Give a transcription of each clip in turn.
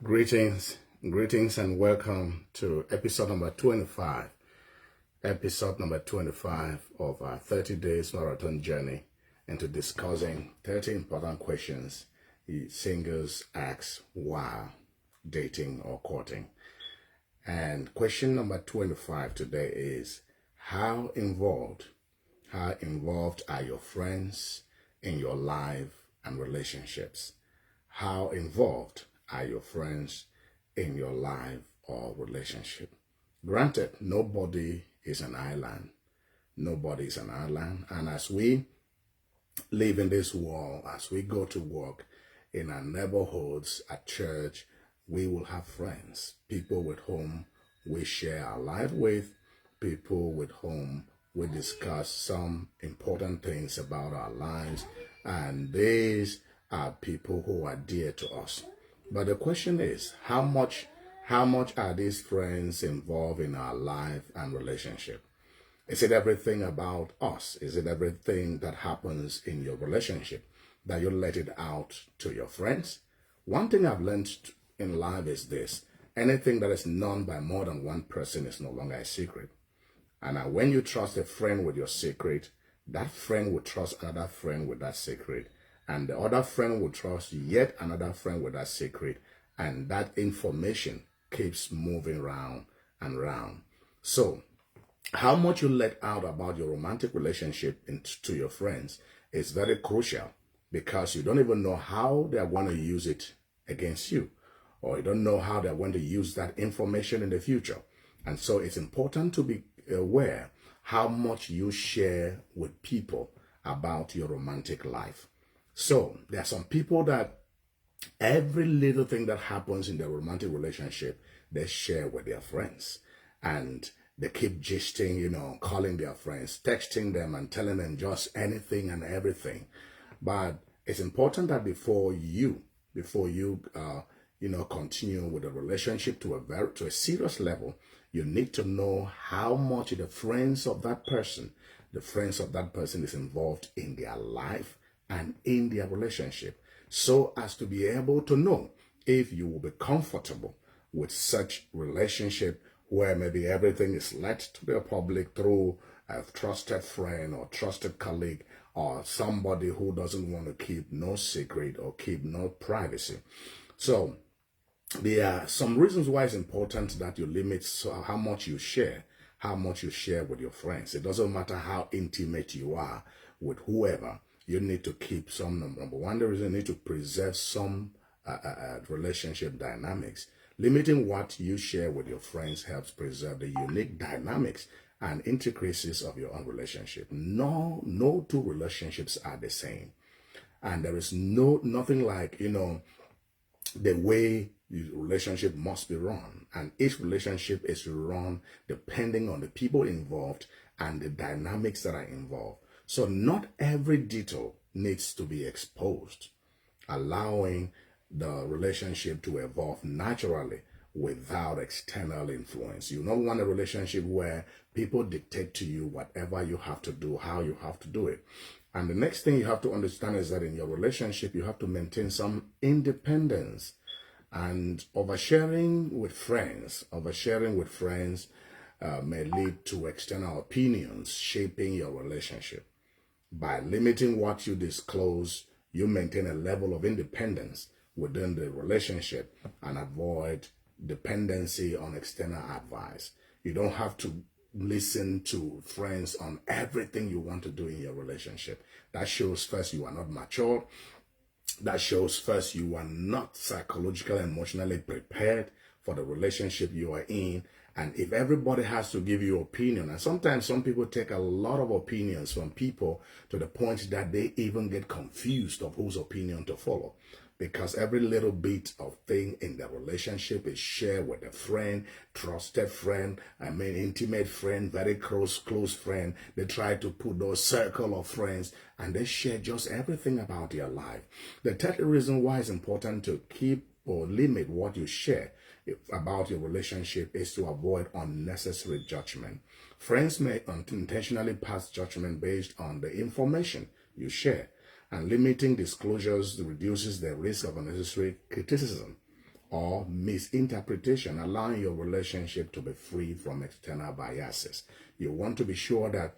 Greetings and welcome to episode number 25. Episode number 25 of our 30 days marathon journey into discussing 30 important questions singles ask while dating or courting. And question number 25 today is, how involved are your friends in your life and relationships? How involved are your friends in your life or relationship? Granted, nobody is an island. Nobody is an island. And as we live in this world, as we go to work, in our neighborhoods, at church, we will have friends, people with whom we share our life with, people with whom we discuss some important things about our lives, and these are people who are dear to us. But the question is, how much are these friends involved in our life and relationship? Is it everything about us? Is it everything that happens in your relationship that you let it out to your friends? One thing I've learned in life is this: anything that is known by more than one person is no longer a secret. And when you trust a friend with your secret, that friend will trust another friend with that secret. And the other friend will trust yet another friend with that secret. And that information keeps moving round and round. So, how much you let out about your romantic relationship to your friends is very crucial, because you don't even know how they are going to use it against you, or you don't know how they're going to use that information in the future. And so it's important to be aware how much you share with people about your romantic life. So there are some people that every little thing that happens in their romantic relationship, they share with their friends. And they keep gisting, calling their friends, texting them and telling them just anything and everything. But it's important that before you continue with a relationship to a serious level, you need to know how much the friends of that person is involved in their life and in their relationship, so as to be able to know if you will be comfortable with such relationship where maybe everything is let to the public through a trusted friend or trusted colleague, or somebody who doesn't want to keep no secret or keep no privacy. So there are some reasons why it's important that you limit how much you share with your friends. It doesn't matter how intimate you are with whoever. You need to keep some. Number one, the reason you need to preserve some relationship dynamics. Limiting what you share with your friends helps preserve the unique dynamics and intricacies of your own relationship. No two relationships are the same. And there is nothing like, the way the relationship must be run. And each relationship is run depending on the people involved and the dynamics that are involved. So not every detail needs to be exposed, allowing the relationship to evolve naturally without external influence. You don't want a relationship where people dictate to you whatever you have to do, how you have to do it. And the next thing you have to understand is that in your relationship, you have to maintain some independence. And oversharing with friends may lead to external opinions shaping your relationship. By limiting what you disclose, you maintain a level of independence within the relationship and avoid dependency on external advice. You don't have to listen to friends on everything you want to do in your relationship. That shows first you are not mature. That shows first you are not psychologically, emotionally prepared for the relationship you are in. And if everybody has to give you opinion, and sometimes some people take a lot of opinions from people to the point that they even get confused of whose opinion to follow, because every little bit of thing in the relationship is shared with a friend, trusted friend, intimate friend, very close friend. They try to put those circle of friends and they share just everything about their life. The third reason why it's important to keep or limit what you share about your relationship is to avoid unnecessary judgment. Friends may unintentionally pass judgment based on the information you share, and limiting disclosures reduces the risk of unnecessary criticism or misinterpretation, allowing your relationship to be free from external biases. You want to be sure that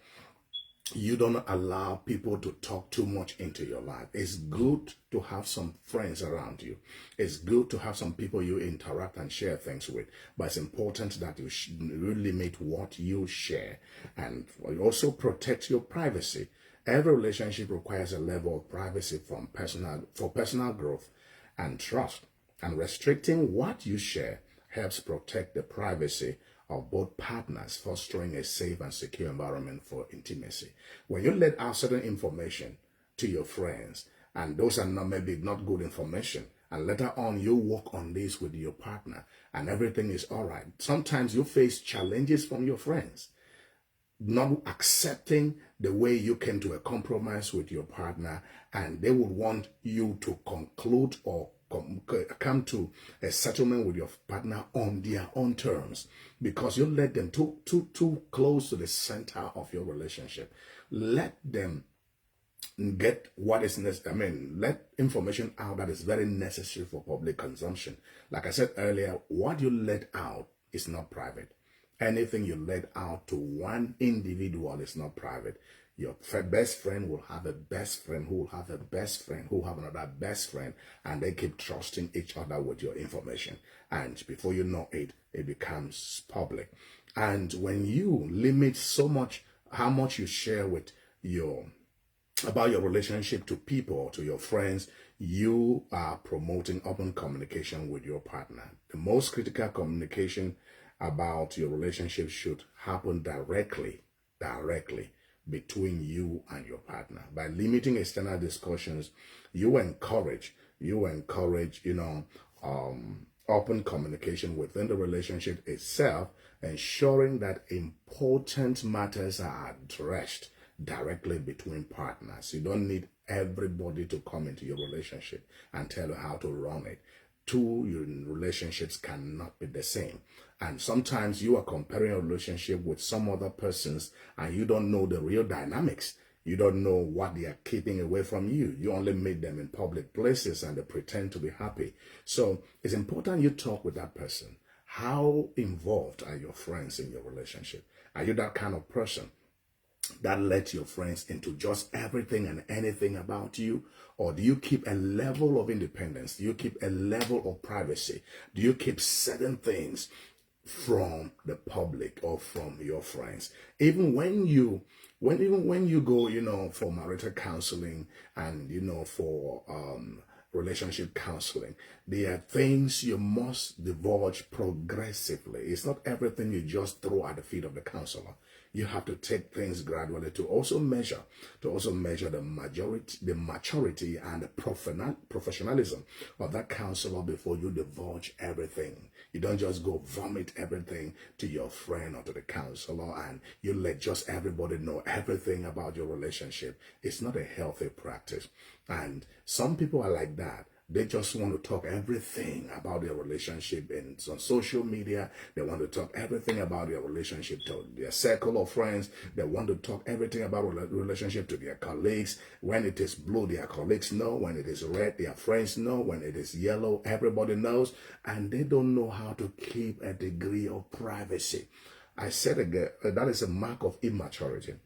you don't allow people to talk too much into your life. It's good to have some friends around you. It's good to have some people you interact and share things with. But it's important that you limit what you share, and you also protect your privacy. Every relationship requires a level of privacy for personal growth and trust. And restricting what you share helps protect the privacy of both partners, fostering a safe and secure environment for intimacy. When you let out certain information to your friends, and those are maybe not good information, and later on you work on this with your partner and everything is all right, sometimes you face challenges from your friends not accepting the way you came to a compromise with your partner, and they would want you to conclude or come to a settlement with your partner on their own terms, because you let them too close to the center of your relationship. Let them get what is necessary. Let information out that is very necessary for public consumption. Like I said earlier, what you let out is not private. Anything you let out to one individual is not private. Your best friend will have a best friend who will have a best friend who will have another best friend, and they keep trusting each other with your information. And before you know it, it becomes public. And when you limit so much how much you share with about your relationship to people, to your friends, you are promoting open communication with your partner. The most critical communication about your relationship should happen directly between you and your partner. By limiting external discussions, you encourage open communication within the relationship itself, ensuring that important matters are addressed directly between partners. You don't need everybody to come into your relationship and tell you how to run it. Two relationships cannot be the same. And sometimes you are comparing a relationship with some other person's and you don't know the real dynamics. You don't know what they are keeping away from you. You only meet them in public places and they pretend to be happy. So it's important you talk with that person. How involved are your friends in your relationship? Are you that kind of person that let your friends into just everything and anything about you? Or do you keep a level of independence? Do you keep a level of privacy? Do you keep certain things from the public or from your friends? Even when you go, for marital counseling and, for relationship counseling, there are things you must divulge progressively. It's not everything you just throw at the feet of the counselor. You have to take things gradually to also measure the maturity and the professionalism of that counselor before you divulge everything. You don't just go vomit everything to your friend or to the counselor and you let just everybody know everything about your relationship. It's not a healthy practice. And some people are like that. They just want to talk everything about their relationship on social media. They want to talk everything about their relationship to their circle of friends. They want to talk everything about relationship to their colleagues. When it is blue, their colleagues know. When it is red, their friends know. When it is yellow, everybody knows. And they don't know how to keep a degree of privacy. I said again, that is a mark of immaturity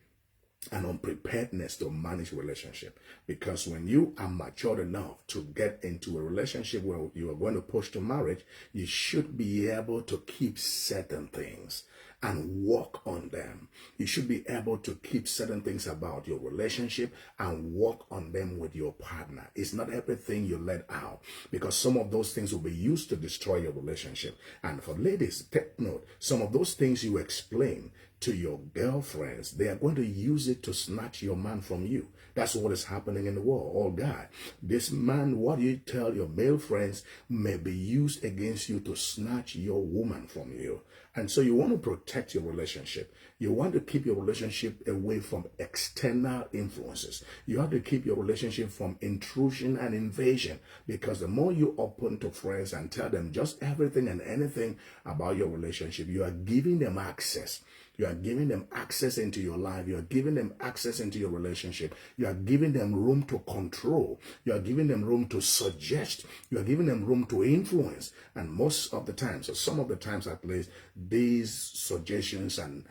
and unpreparedness to manage relationship. Because when you are mature enough to get into a relationship where you are going to push to marriage, you should be able to keep certain things and work on them. You should be able to keep certain things about your relationship and work on them with your partner. It's not everything you let out, because some of those things will be used to destroy your relationship. And for ladies, take note, some of those things you explain to your girlfriends, they are going to use it to snatch your man from you. That's what is happening in the world. Oh God, this man, what you tell your male friends may be used against you to snatch your woman from you. And so you want to protect your relationship. You want to keep your relationship away from external influences. You have to keep your relationship from intrusion and invasion, because the more you open to friends and tell them just everything and anything about your relationship, you are giving them access. You are giving them access into your life. You are giving them access into your relationship. You are giving them room to control. You are giving them room to suggest. You are giving them room to influence. And most of the times, or some of the times at least, these suggestions and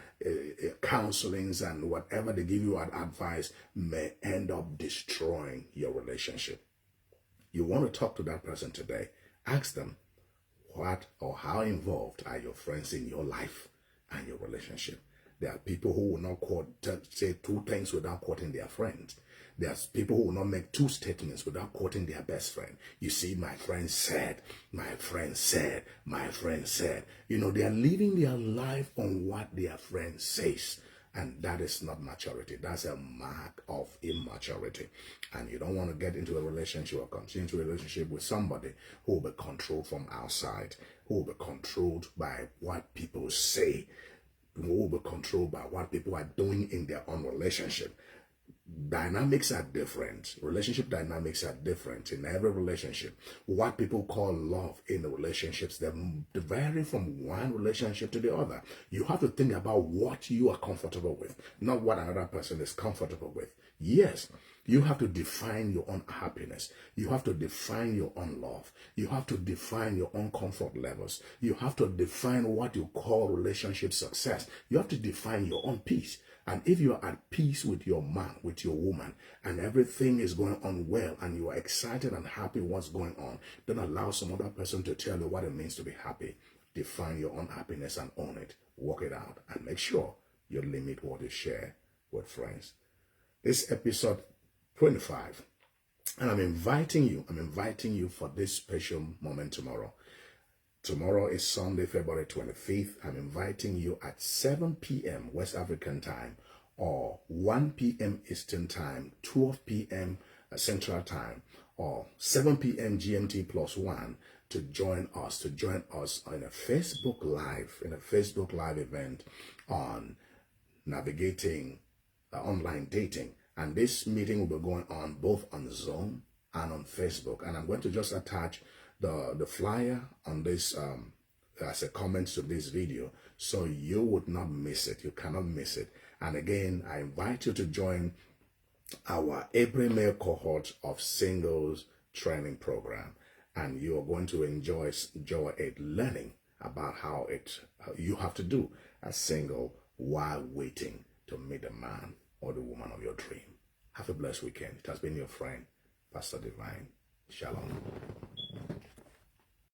counselings and whatever they give you as advice may end up destroying your relationship. You want to talk to that person today. Ask them, what or how involved are your friends in your life and your relationship? There are people who will not say two things without quoting their friends. There's people who will not make two statements without quoting their best friend. You see, my friend said, my friend said, my friend said. You know, they are living their life on what their friend says. And that is not maturity. That's a mark of immaturity. And you don't want to get into a relationship or continue into a relationship with somebody who will be controlled from outside, who will be controlled by what people say, who will be controlled by what people are doing in their own relationship. Dynamics are different. Relationship dynamics are different in every relationship. What people call love in the relationships, they vary from one relationship to the other. You have to think about what you are comfortable with, not what another person is comfortable with. Yes, you have to define your own happiness. You have to define your own love. You have to define your own comfort levels. You have to define what you call relationship success. You have to define your own peace. And if you are at peace with your man, with your woman, and everything is going on well, and you are excited and happy what's going on, don't allow some other person to tell you what it means to be happy. Define your own happiness and own it. Work it out and make sure you limit what you share with friends. This episode 25, and I'm inviting you for this special moment tomorrow. Tomorrow is Sunday, February 25th. I'm inviting you at 7 p.m. West African time or 1 p.m. Eastern time, 12 p.m. Central time, or 7 p.m. GMT plus 1 to join us in a Facebook Live event on navigating online dating. And this meeting will be going on both on Zoom and on Facebook. And I'm going to just attach the flyer on this as a comment to this video, so you would not miss it. You cannot miss it. And again, I invite you to join our April-May cohort of singles training program, and you are going to enjoy it, learning about how you have to do as single while waiting to meet the man or the woman of your dream. Have a blessed weekend. It has been your friend, Pastor Divine. Shalom.